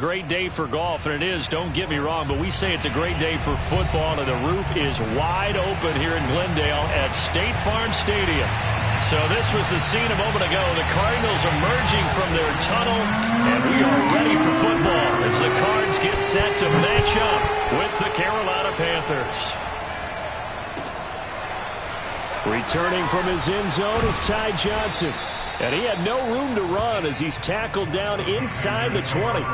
Great day for golf, and it is, don't get me wrong, but we say it's a great day for football, and the roof is wide open here in Glendale at State Farm Stadium. So this was the scene a moment ago. The Cardinals emerging from their tunnel, and we are ready for football as the Cards get set to match up with the Carolina Panthers. Returning from his end zone is Ty Johnson, and he had no room to run as he's tackled down inside the 20.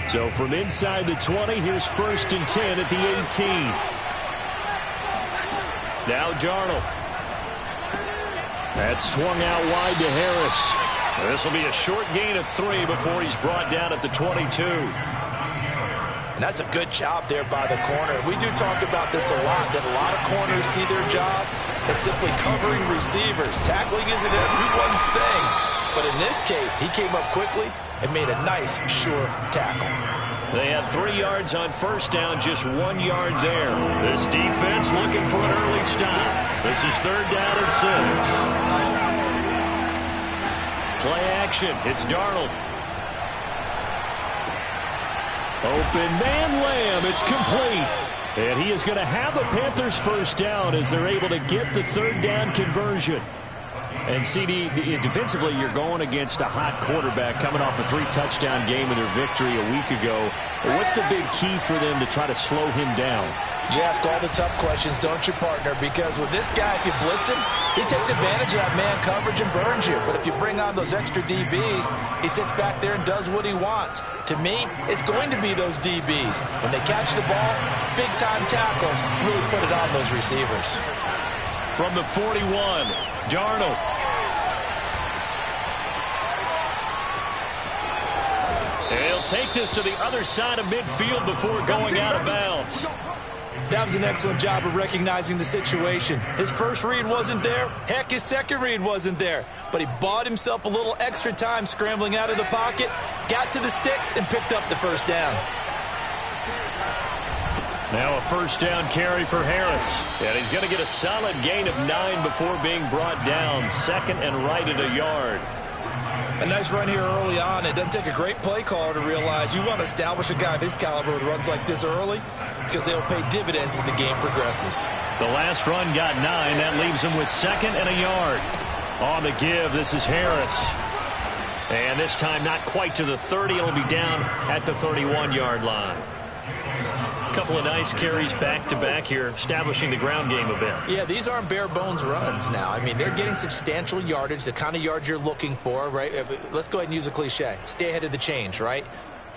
So from inside the 20, here's 1st and 10 at the 18. Now Darnold. That's swung out wide to Harris. This will be a short gain of 3 before he's brought down at the 22. And that's a good job there by the corner. We do talk about this a lot, that a lot of corners see their job as simply covering receivers. Tackling isn't everyone's thing. But in this case, he came up quickly and made a nice, sure tackle. They had 3 yards on 1st down, just 1 yard there. This defense looking for an early stop. This is 3rd down and 6. Play action. It's Darnold. Open man Lamb. It's complete. And he is going to have a Panthers 1st down as they're able to get the 3rd down conversion. And CD, defensively, you're going against a hot quarterback coming off a 3-touchdown game in their victory a week ago. What's the big key for them to try to slow him down? You ask all the tough questions, don't you, partner? Because with this guy, if you blitz him, he takes advantage of that man coverage and burns you. But if you bring on those extra DBs, he sits back there and does what he wants. To me, it's going to be those DBs. When they catch the ball, big-time tackles really put it on those receivers. From the 41, Darnold. He'll take this to the other side of midfield before going out of bounds. That was an excellent job of recognizing the situation. His first read wasn't there. Heck, his second read wasn't there. But he bought himself a little extra time scrambling out of the pocket, got to the sticks, and picked up the 1st down. Now a 1st down carry for Harris. And he's going to get a solid gain of 9 before being brought down. 2nd and right at a yard. A nice run here early on. It doesn't take a great play caller to realize you want to establish a guy of his caliber with runs like this early because they'll pay dividends as the game progresses. The last run got 9. That leaves him with 2nd and a yard. On the give, this is Harris. And this time not quite to the 30. It'll be down at the 31-yard line. A couple of nice carries back-to-back here, establishing the ground game a bit. Yeah, these aren't bare-bones runs now. I mean, they're getting substantial yardage, the kind of yards you're looking for, right? Let's go ahead and use a cliche. Stay ahead of the change, right?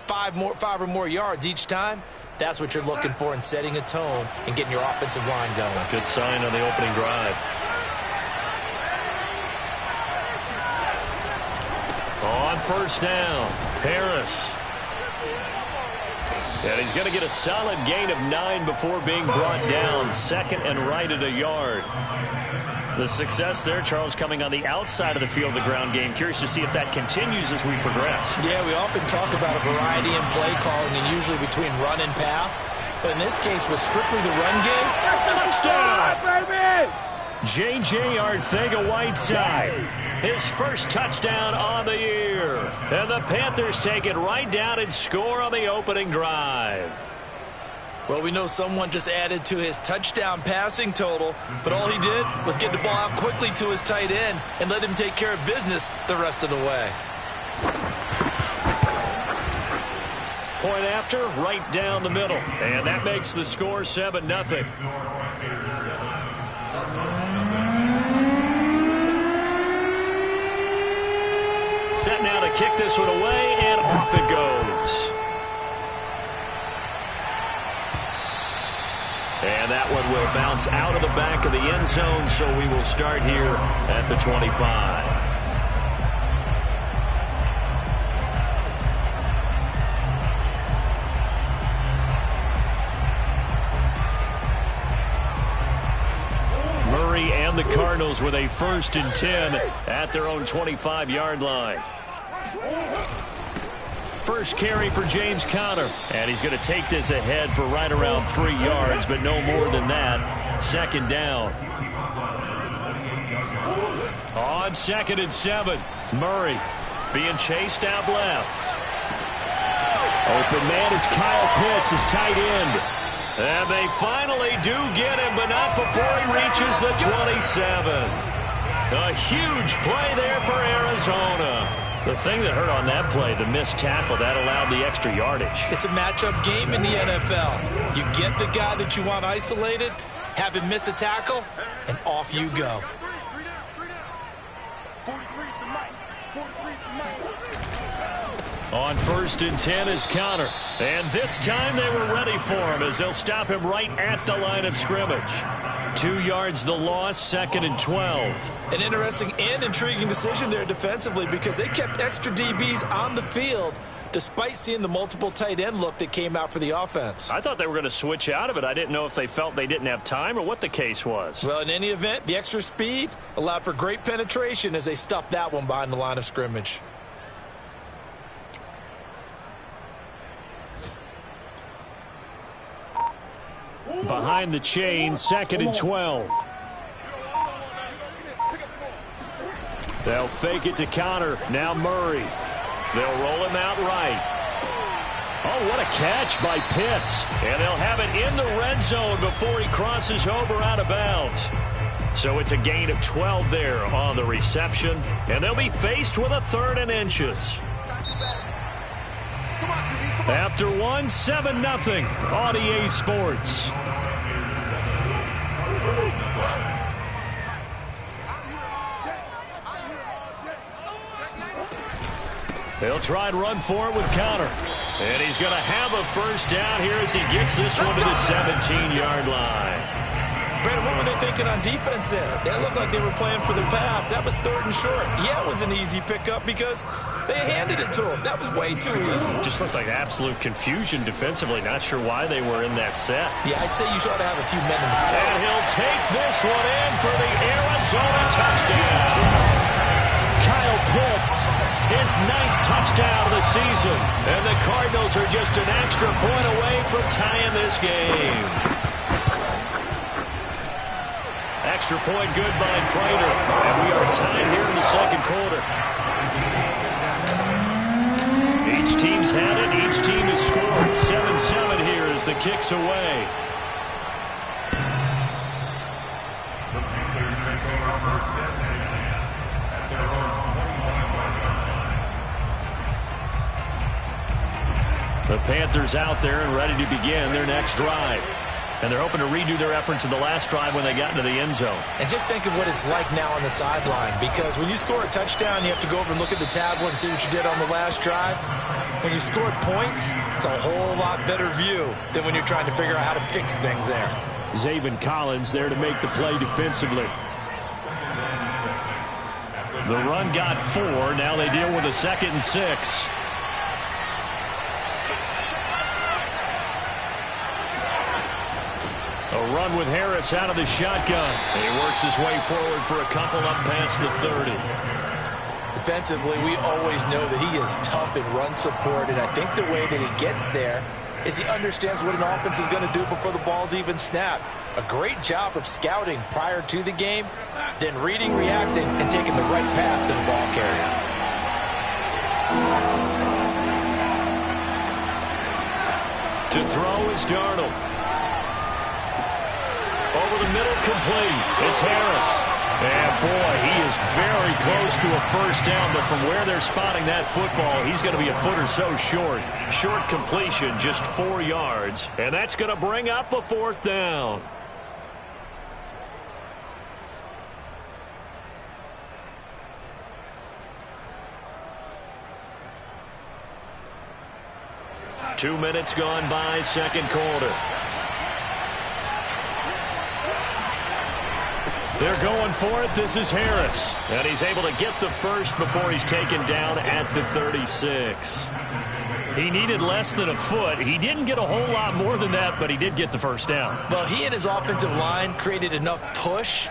5 or more yards each time. That's what you're looking for in setting a tone and getting your offensive line going. Good sign on the opening drive. On 1st down, Harris. And he's going to get a solid gain of 9 before being brought down. 2nd and right at a yard. The success there, Charles, coming on the outside of the field, the ground game. Curious to see if that continues as we progress. Yeah, we often talk about a variety in play calling and usually between run and pass. But in this case, with strictly the run game, touchdown! J.J. Arcega-Whiteside, his 1st touchdown on the year. And the Panthers take it right down and score on the opening drive. Well, we know someone just added to his touchdown passing total, but all he did was get the ball out quickly to his tight end and let him take care of business the rest of the way. Point after, right down the middle. And that makes the score 7-0. Set now to kick this one away, and off it goes. And that one will bounce out of the back of the end zone, so we will start here at the 25. Murray and the Cardinals with a 1st and 10 at their own 25-yard line. first carry for James Conner. And he's going to take this ahead for right around 3 yards, but no more than that. Second down. On 2nd and 7, Murray being chased out left. Open man is Kyle Pitts, his tight end. And they finally do get him, but not before he reaches the 27. A huge play there for Arizona. The thing that hurt on that play, the missed tackle, that allowed the extra yardage. It's a matchup game in the NFL. You get the guy that you want isolated, have him miss a tackle, and off you go. On 1st and 10 is Conner. And this time they were ready for him as they'll stop him right at the line of scrimmage. 2 yards the loss, 2nd and 12. An interesting and intriguing decision there defensively because they kept extra DBs on the field despite seeing the multiple tight end look that came out for the offense. I thought they were going to switch out of it. I didn't know if they felt they didn't have time or what the case was. Well, in any event, the extra speed allowed for great penetration as they stuffed that one behind the line of scrimmage. Behind the chain, 2nd and 12. They'll fake it to Conner. Now Murray. They'll roll him out right. Oh, what a catch by Pitts. And they'll have it in the red zone before he crosses over out of bounds. So it's a gain of 12 there on the reception. And they'll be faced with a 3rd and inches. After 1, 7-0 on EA Sports. They'll try and run for it with Conner. And he's going to have a first down here as he gets this one to the 17-yard line. Brandon, what were they thinking on defense there? That looked like they were playing for the pass. That was 3rd and short. Yeah, it was an easy pickup because they handed it to him. That was way too easy. Just looked like absolute confusion defensively. Not sure why they were in that set. Yeah, I'd say you ought to have a few men in the field. And he'll take this one in for the Arizona touchdown. Kyle Pitts, his 9th touchdown of the season. And the Cardinals are just an extra point away from tying this game. Extra point good by Prater. And we are tied here in the 2nd quarter. Each team's had it. Each team has scored. 7-7 here as the kick's away. The Panthers out there and ready to begin their next drive. And they're hoping to redo their efforts in the last drive when they got into the end zone. And just think of what it's like now on the sideline, because when you score a touchdown, you have to go over and look at the tablet and see what you did on the last drive. When you scored points, it's a whole lot better view than when you're trying to figure out how to fix things there. Zaven Collins there to make the play defensively. The run got 4. Now they deal with a 2nd and 6. A run with Harris out of the shotgun. And he works his way forward for a couple up past the 30. Defensively, we always know that he is tough in run support, and I think the way that he gets there is he understands what an offense is going to do before the ball's even snapped. A great job of scouting prior to the game, then reading, reacting, and taking the right path to the ball carrier. To throw is Darnold. Over the middle, complete. It's Harris. And, boy, he is very close to a first down, but from where they're spotting that football, he's going to be a foot or so short. Short completion, just 4 yards, and that's going to bring up a 4th down. Two minutes gone by, 2nd quarter. They're going for it. This is Harris. And he's able to get the first before he's taken down at the 36. He needed less than a foot. He didn't get a whole lot more than that, but he did get the first down. Well, he and his offensive line created enough push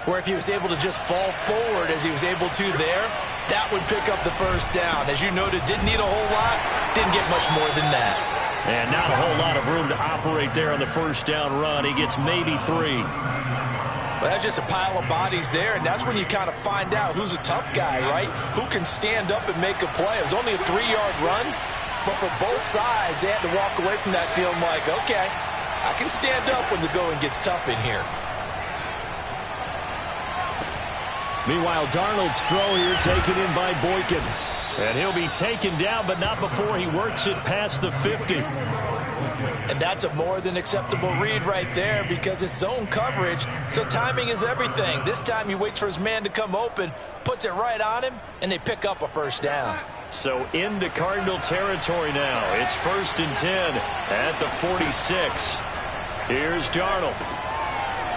where if he was able to just fall forward as he was able to there, That would pick up the first down. As you noted, didn't need a whole lot. Didn't get much more than that. And not a whole lot of room to operate there on the first down run. He gets maybe 3. Well, that's just a pile of bodies there, and that's when you kind of find out who's a tough guy, right? Who can stand up and make a play. It was only a 3-yard run, but for both sides, they had to walk away from that feeling like, okay, I can stand up when the going gets tough in here. Meanwhile, Darnold's throw here taken in by Boykin. And he'll be taken down, but not before he works it past the 50. And that's a more than acceptable read right there because it's zone coverage, so timing is everything. This time he waits for his man to come open, puts it right on him, and they pick up a first down. So into Cardinal territory now. It's 1st and 10 at the 46. Here's Darnold.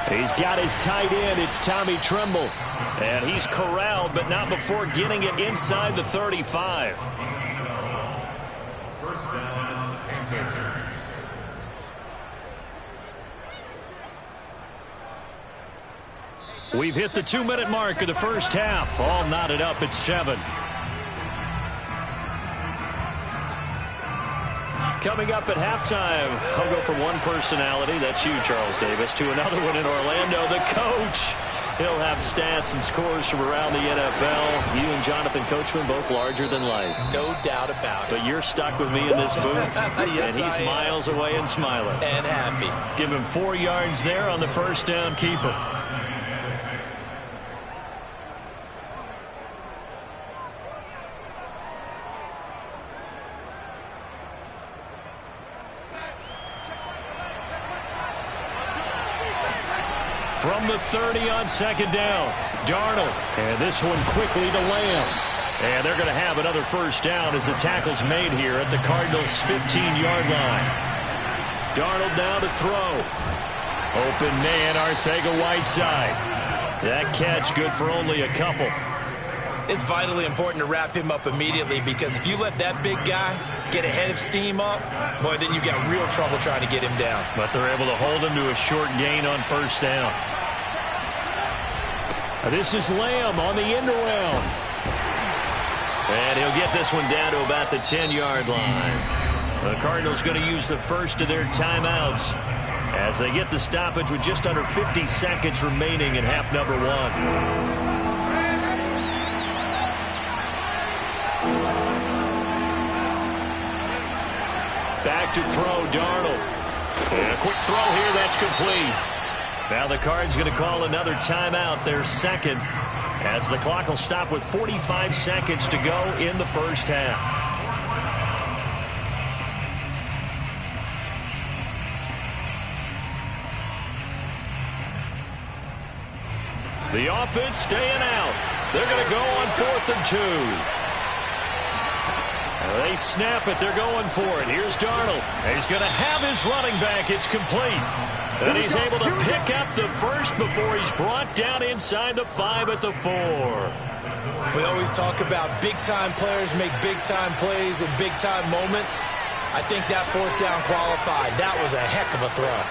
He's got his tight end. It's Tommy Tremble. And he's corralled, but not before getting it inside the 35. First down, Panthers. We've hit the 2-minute mark of the first half. All knotted up at 7. Coming up at halftime, I'll go from one personality, that's you, Charles Davis, to another one in Orlando, the coach. He'll have stats and scores from around the NFL. You and Jonathan Coachman, both larger than life. No doubt about it. But you're stuck with me in this booth, yes, and he's miles away and smiling. And happy. Give him 4 yards there on the first down keeper. From the 30 on second down, Darnold. And this one quickly to Lamb. And they're going to have another first down as the tackle's made here at the Cardinals' 15-yard line. Darnold now to throw. Open man, Arcega-Whiteside. That catch good for only a couple. It's vitally important to wrap him up immediately because if you let that big guy get ahead of steam up, boy, then you've got real trouble trying to get him down. But they're able to hold him to a short gain on first down. This is Lamb on the end around. And he'll get this one down to about the 10-yard line. The Cardinals going to use the first of their timeouts as they get the stoppage with just under 50 seconds remaining in half number 1. Back to throw, Darnold. And a quick throw here, that's complete. Now the Cards going to call another timeout, their second, as the clock will stop with 45 seconds to go in the first half. The offense staying out. They're going to go on 4th and 2. They snap it. They're going for it. Here's Darnold. He's going to have his running back. It's complete. And he's able to pick up the first before he's brought down inside the 5 at the 4. We always talk about big-time players make big-time plays in big-time moments. I think that 4th down qualified. That was a heck of a throw.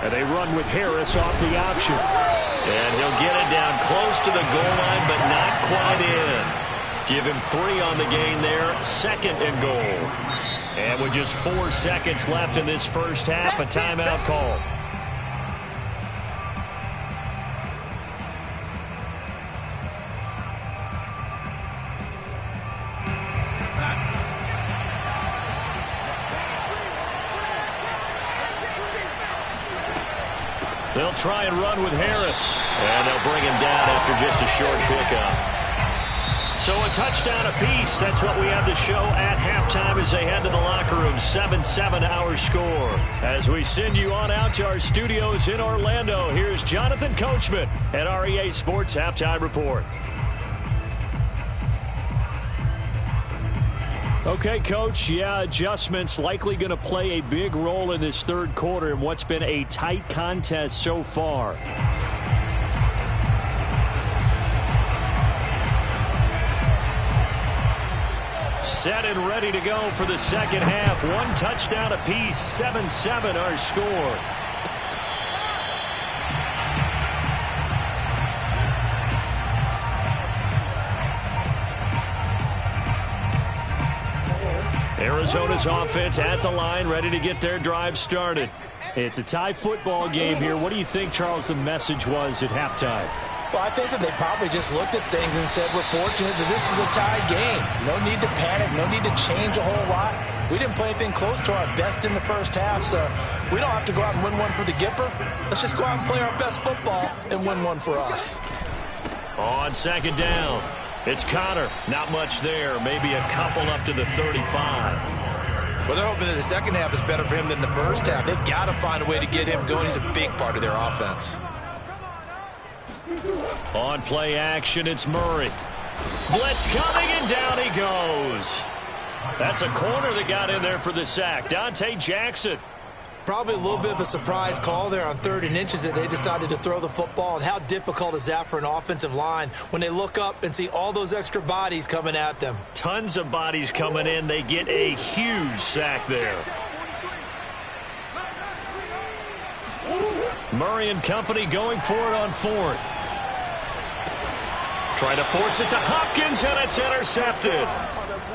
And they run with Harris off the option. And he'll get it down close to the goal line, but not quite in. Give him 3 on the gain there, 2nd and goal. And with just 4 seconds left in this first half, a timeout call. They'll try and run with Harris. And they'll bring him down after just a short pickup. So a touchdown apiece. That's what we have to show at halftime as they head to the locker room. 7-7 our score. As we send you on out to our studios in Orlando, here's Jonathan Coachman at REA Sports Halftime Report. Okay, Coach, adjustments likely going to play a big role in this third quarter in what's been a tight contest so far. Set and ready to go for the second half. 1 touchdown apiece, 7-7 our score. Arizona's offense at the line, ready to get their drive started. It's a tie football game here. What do you think, Charles, the message was at halftime? Well, I think that they probably just looked at things and said, we're fortunate that this is a tie game. No need to panic. No need to change a whole lot. We didn't play anything close to our best in the first half, so we don't have to go out and win one for the Gipper. Let's just go out and play our best football and win one for us. On second down, it's Connor. Not much there. Maybe a couple up to the 35. Well, they're hoping that the second half is better for him than the first half. They've got to find a way to get him going. He's a big part of their offense. On play action, it's Murray. Blitz coming, and down he goes. That's a corner that got in there for the sack. Dante Jackson. Probably a little bit of a surprise call there on 3rd and inches that they decided to throw the football. And how difficult is that for an offensive line when they look up and see all those extra bodies coming at them? Tons of bodies coming in. They get a huge sack there. Murray and company going for it on 4th. Trying to force it to Hopkins, and it's intercepted.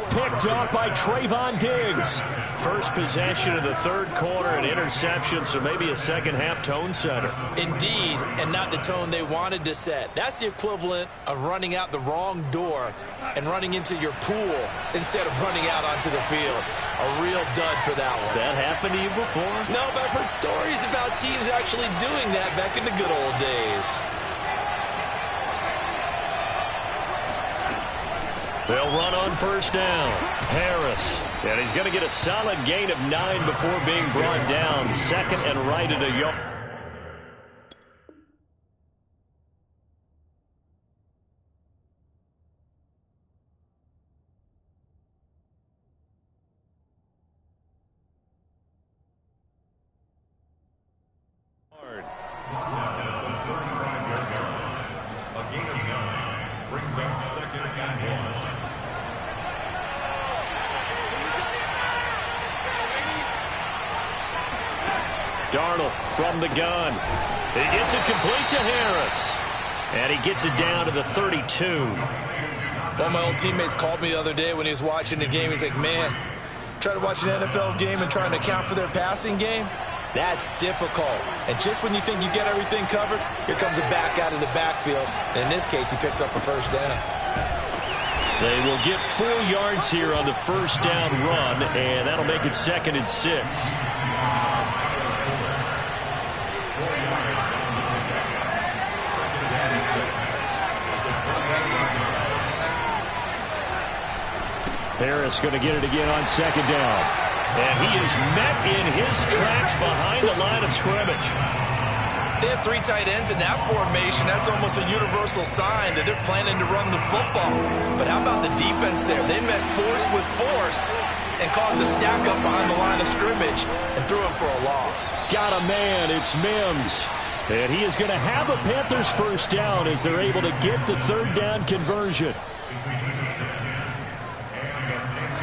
Picked off by Trayvon Diggs. First possession of the 3rd quarter, an interception, so maybe a second-half tone setter. Indeed, and not the tone they wanted to set. That's the equivalent of running out the wrong door and running into your pool instead of running out onto the field. A real dud for that one. Has that happened to you before? No, but I've heard stories about teams actually doing that back in the good old days. They'll run on first down. Harris. And he's going to get a solid gain of 9 before being brought down. Second and right at a yard. A gain of 9 brings up 2nd and 1. Darnold from the gun. He gets it complete to Harris. And he gets it down to the 32. One of my old teammates called me the other day when he was watching the game. He's like, man, trying to watch an NFL game and trying to account for their passing game, that's difficult. And just when you think you get everything covered, here comes a back out of the backfield. And in this case, he picks up a first down. They will get 4 yards here on the first down run, and that'll make it 2nd and 6. Harris going to get it again on 2nd down. And he is met in his tracks behind the line of scrimmage. They have 3 tight ends in that formation. That's almost a universal sign that they're planning to run the football. But how about the defense there? They met force with force and caused a stack up behind the line of scrimmage and threw him for a loss. Got a man. It's Mims. And he is going to have a Panthers first down as they're able to get the 3rd down conversion.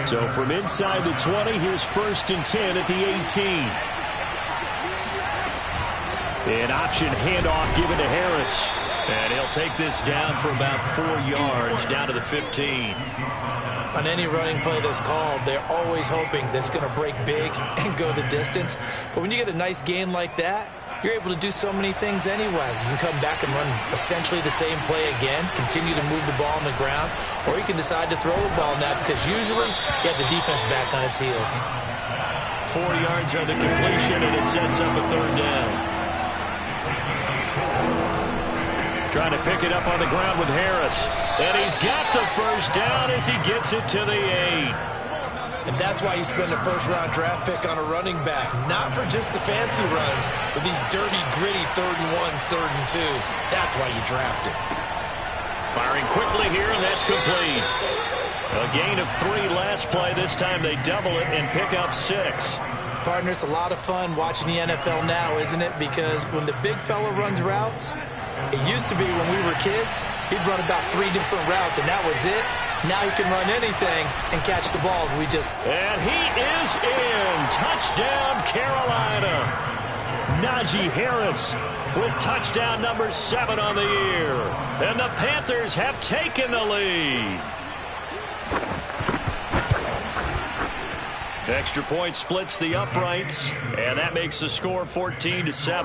So from inside the 20, here's 1st and 10 at the 18. An option handoff given to Harris. And he'll take this down for about 4 yards, down to the 15. On any running play that's called, they're always hoping that it's going to break big and go the distance. But when you get a nice gain like that, you're able to do so many things anyway. You can come back and run essentially the same play again, continue to move the ball on the ground, or you can decide to throw the ball now because usually you have the defense back on its heels. 4 yards on the completion, and it sets up a 3rd down. Trying to pick it up on the ground with Harris. And he's got the first down as he gets it to the 8. And that's why you spend a first-round draft pick on a running back. Not for just the fancy runs, but these dirty, gritty 3rd and 1s, 3rd and 2s. That's why you draft it. Firing quickly here, and that's complete. A gain of 3 last play. This time they double it and pick up 6. Partner, it's a lot of fun watching the NFL now, isn't it? Because when the big fella runs routes, it used to be when we were kids, he'd run about 3 different routes, and that was it. Now he can run anything and catch the balls. And he is in. Touchdown, Carolina. Najee Harris with touchdown number 7 on the year. And the Panthers have taken the lead. Extra point splits the uprights, and that makes the score 14-7.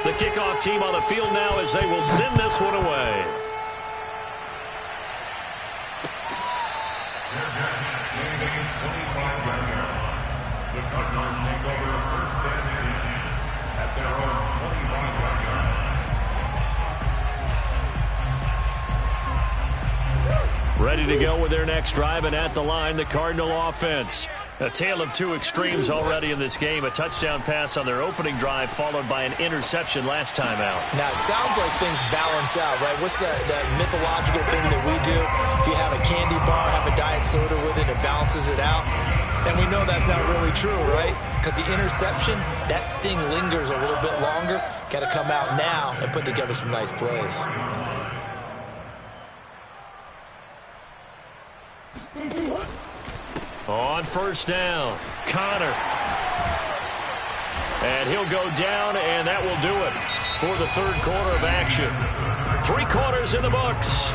The kickoff team on the field now as they will send this one away. The Cardinals take over first and 10 at their own 25-yard line. Ready to go with their next drive, and at the line, the Cardinal offense. A tale of two extremes already in this game. A touchdown pass on their opening drive, followed by an interception last time out. Now, it sounds like things balance out, right? What's that mythological thing that we do? If you have a candy bar, have a diet soda with it, it balances it out. And we know that's not really true, right? Because the interception, that sting lingers a little bit longer. Got to come out now and put together some nice plays. On first down, Connor. And he'll go down, and that will do it for the third quarter of action. 3 quarters in the books.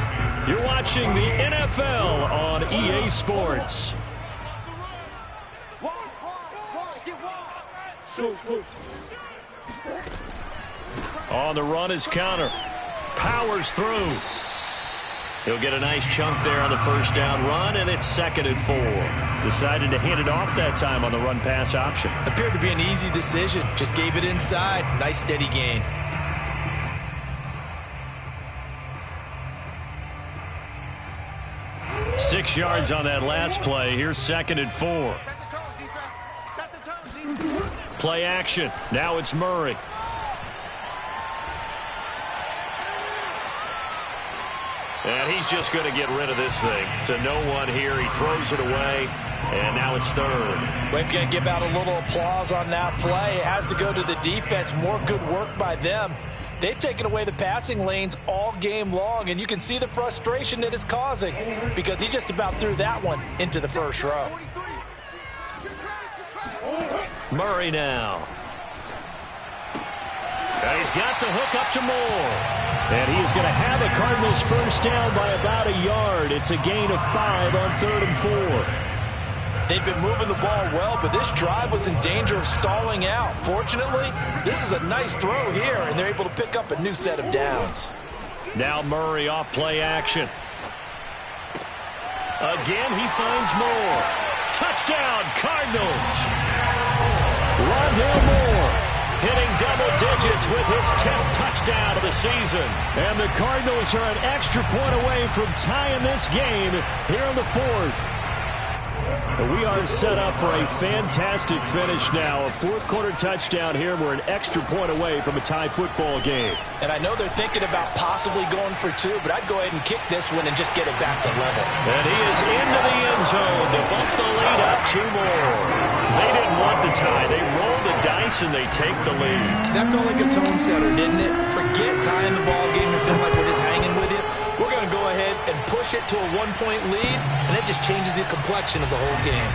You're watching the NFL on EA Sports. On the run is Connor. Powers through. He'll get a nice chunk there on the first down run, and it's 2nd and 4. Decided to hand it off that time on the run-pass option. Appeared to be an easy decision. Just gave it inside. Nice steady gain. Six yards on that last play. Here's 2nd and 4. Play action. Now it's Murray. And he's just going to get rid of this thing to no one here. He throws it away, and now it's 3rd. We're going to give out a little applause on that play. It has to go to the defense. More good work by them. They've taken away the passing lanes all game long, and you can see the frustration that it's causing because he just about threw that one into the first row. Murray now. And he's got the hook up to Moore. And he is going to have a Cardinals first down by about a yard. It's a gain of 5 on 3rd and 4. They've been moving the ball well, but this drive was in danger of stalling out. Fortunately, this is a nice throw here, and they're able to pick up a new set of downs. Now Murray off play action. Again, he finds Moore. Touchdown, Cardinals. Rondale Moore hitting double digits with his 10th touchdown of the season. And the Cardinals are an extra point away from tying this game here in the 4th. We are set up for a fantastic finish now. A 4th quarter touchdown here. We're an extra point away from a tie football game. And I know they're thinking about possibly going for 2, but I'd go ahead and kick this one and just get it back to level. And he is into the end zone to bump the lead up 2 more. They didn't want the tie. They rolled the dice and they take the lead. That felt like a tone setter, didn't it? Forget tying the ball game and feel like we're just hanging with you. We're going to go ahead and push it to a 1-point lead, and it just changes the complexion of the whole game.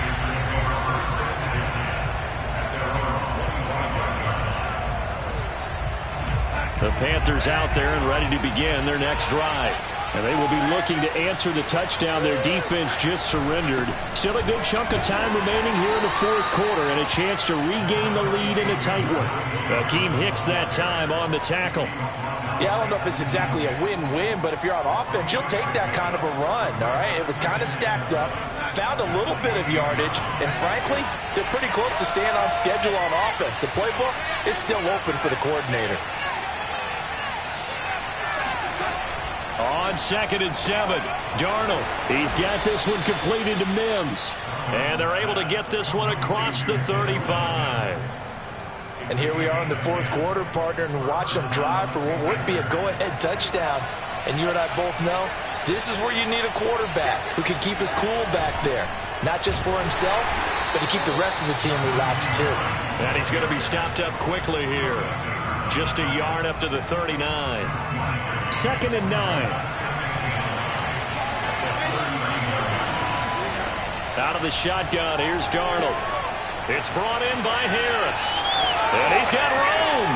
The Panthers out there and ready to begin their next drive. And they will be looking to answer the touchdown their defense just surrendered. Still a good chunk of time remaining here in the 4th quarter and a chance to regain the lead in a tight one. Akeem Hicks that time on the tackle. Yeah, I don't know if it's exactly a win-win, but if you're on offense, you'll take that kind of a run, all right? It was kind of stacked up, found a little bit of yardage, and frankly, they're pretty close to staying on schedule on offense. The playbook is still open for the coordinator. On 2nd and 7, Darnold. He's got this one completed to Mims. And they're able to get this one across the 35. And here we are in the 4th quarter, partner, and watch them drive for what would be a go-ahead touchdown. And you and I both know this is where you need a quarterback who can keep his cool back there. Not just for himself, but to keep the rest of the team relaxed too. And he's going to be stopped up quickly here. Just a yard up to the 39. 2nd and 9. Out of the shotgun, here's Darnold. It's brought in by Harris. And he's got room.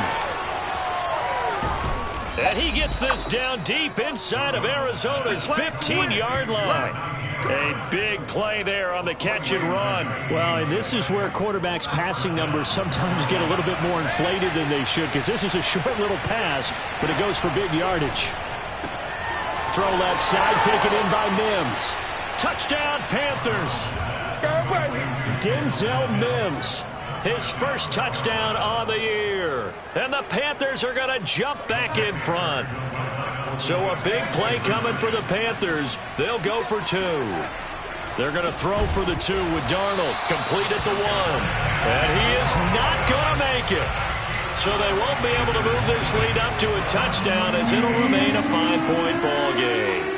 And he gets this down deep inside of Arizona's 15-yard line. A big play there on the catch and run. Well, and this is where quarterbacks' passing numbers sometimes get a little bit more inflated than they should, because this is a short little pass, but it goes for big yardage. Throw left side, taken in by Mims. Touchdown, Panthers. Denzel Mims. His first touchdown on the year. And the Panthers are going to jump back in front. So a big play coming for the Panthers. They'll go for 2. They're going to throw for the 2 with Darnold. Complete at the 1. And he is not going to make it. So they won't be able to move this lead up to a touchdown, as it'll remain a 5-point ball game.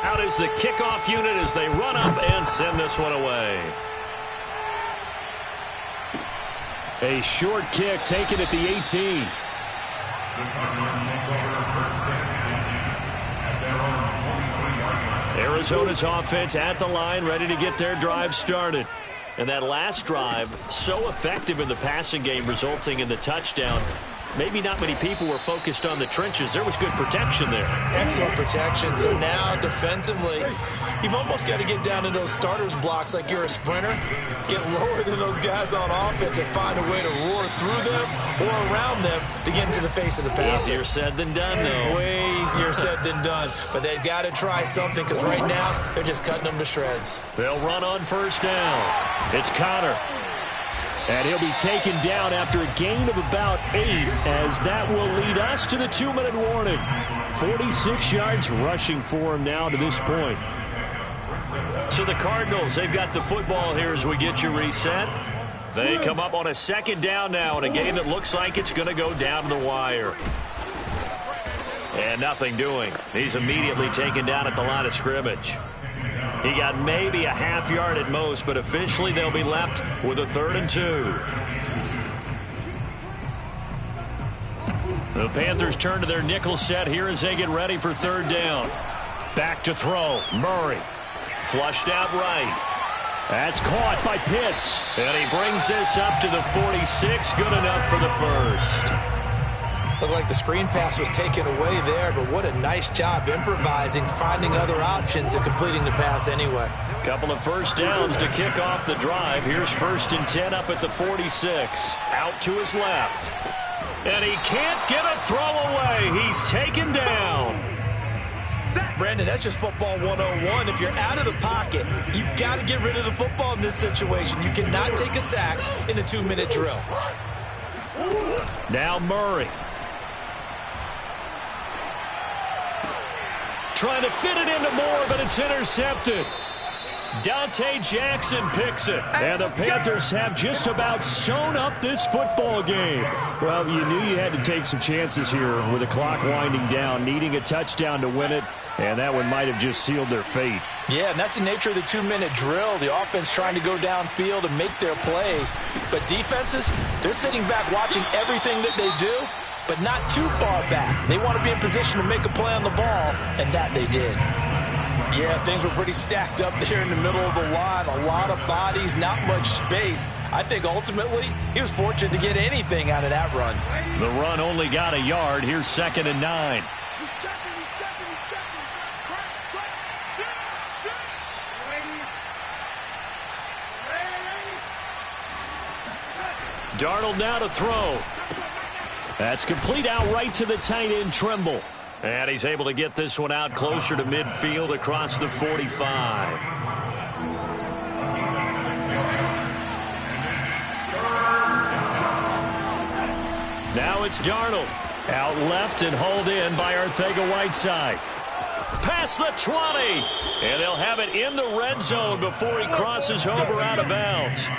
Out is the kickoff unit as they run up and send this one away. A short kick taken at the 18. The Cardinals take over first and 10 at their own 23-yard line. Arizona's offense at the line, ready to get their drive started. And that last drive, so effective in the passing game, resulting in the touchdown. Maybe not many people were focused on the trenches. There was good protection there. Excellent protection. So now defensively, you've almost got to get down to those starters blocks like you're a sprinter. Get lower than those guys on offense and find a way to roar through them or around them to get into the face of the passer. Easier said than done, though. Way easier said than done. But they've got to try something, because right now they're just cutting them to shreds. They'll run on first down. It's Connor. And he'll be taken down after a gain of about 8, as that will lead us to the 2-minute warning. 46 yards rushing for him now to this point. So the Cardinals, they've got the football here as we get you reset. They come up on a second down now in a game that looks like it's going to go down the wire. And nothing doing. He's immediately taken down at the line of scrimmage. He got maybe a half yard at most, but officially they'll be left with a 3rd and 2. The Panthers turn to their nickel set here as they get ready for 3rd down. Back to throw. Murray. Flushed out right. That's caught by Pitts. And he brings this up to the 46. Good enough for the first. Looked like the screen pass was taken away there, but what a nice job improvising, finding other options, and completing the pass anyway. Couple of first downs to kick off the drive. Here's 1st and 10 up at the 46. Out to his left. And he can't get a throw away. He's taken down. Brandon, that's just football 101. If you're out of the pocket, you've got to get rid of the football in this situation. You cannot take a sack in a 2-minute drill. Now Murray. Trying to fit it into Moore, but it's intercepted. Dante Jackson picks it. And the Panthers have just about sewn up this football game. Well, you knew you had to take some chances here with the clock winding down, needing a touchdown to win it, and that one might have just sealed their fate. Yeah, and that's the nature of the 2-minute drill. The offense trying to go downfield and make their plays. But defenses, they're sitting back watching everything that they do, but not too far back. They want to be in position to make a play on the ball, and that they did. Yeah, things were pretty stacked up there in the middle of the line. A lot of bodies, not much space. I think ultimately he was fortunate to get anything out of that run. The run only got a yard. Here's 2nd and 9. Darnold now to throw. That's complete out right to the tight end, Tremble. And he's able to get this one out closer to midfield across the 45. Now it's Darnold. Out left and hauled in by Arcega-Whiteside. Past the 20. And they'll have it in the red zone before he crosses over out of bounds.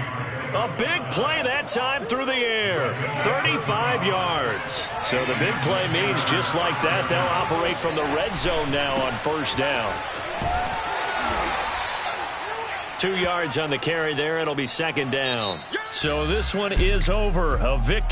A big play that time through the air. 35 yards. So the big play means just like that, they'll operate from the red zone now on first down. 2 yards on the carry there. It'll be 2nd down. So this one is over. A victory.